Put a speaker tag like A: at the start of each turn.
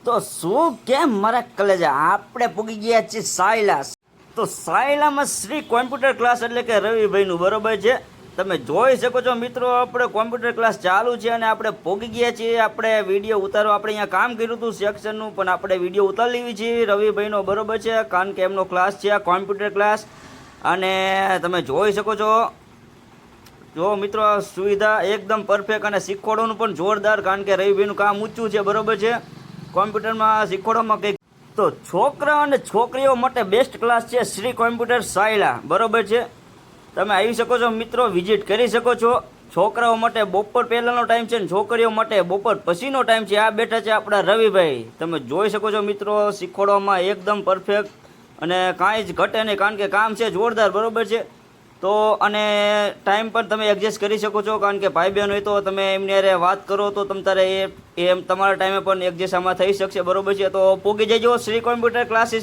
A: તો શું કેમ મારા કલેજા આપણે પૂગી ગયા છીએ સાયલા. તો સાયલામાં શ્રી કોમ્પ્યુટર ક્લાસ એટલે કે રવિભાઈનું બરોબર છે. તમે જોઈ શકો છો મિત્રો, આપણે કોમ્પ્યુટર ક્લાસ ચાલુ છે અને આપણે પૂગી ગયા છીએ. આપણે વિડીયો ઉતારો, આપણે અહીંયા કામ કર્યું હતું સેક્શનનું, પણ આપણે વિડીયો ઉતારી લેવી છીએ રવિભાઈનો બરોબર છે, કારણ કે એમનો ક્લાસ છે આ કોમ્પ્યુટર ક્લાસ. અને તમે જોઈ શકો છો જો મિત્રો, સુવિધા એકદમ પરફેક્ટ અને શીખવાડવાનું પણ જોરદાર, કારણ કે રવિભાઈનું કામ ઊંચું છે બરોબર છે. કોમ્પ્યુટરમાં શીખવાડવામાં કંઈક તો છોકરા અને છોકરીઓ માટે બેસ્ટ ક્લાસ છે શ્રી કોમ્પ્યુટર સાયલા બરોબર છે. તમે આવી શકો છો મિત્રો, વિઝિટ કરી શકો છો. છોકરાઓ માટે બપોર પહેલાંનો ટાઈમ છે ને છોકરીઓ માટે બપોર પછીનો ટાઈમ છે. આ બેઠા છે આપણા રવિભાઈ. તમે જોઈ શકો છો મિત્રો, શીખવાડવામાં એકદમ પરફેક્ટ અને કાંઈ જ ઘટે નહીં, કારણ કે કામ છે જોરદાર બરોબર છે. તો અને ટાઈમ પણ તમે એડજસ્ટ કરી શકો છો, કારણ કે ભાઈ બહેન હોય તો તમે એમની હારે વાત કરો તો તમ તારે એમ તમારા ટાઈમે પણ એડજસ્ટ આમાં થઈ શકશે બરોબર છે. તો પોગી જજો શ્રી કોમ્પ્યુટર ક્લાસીસ.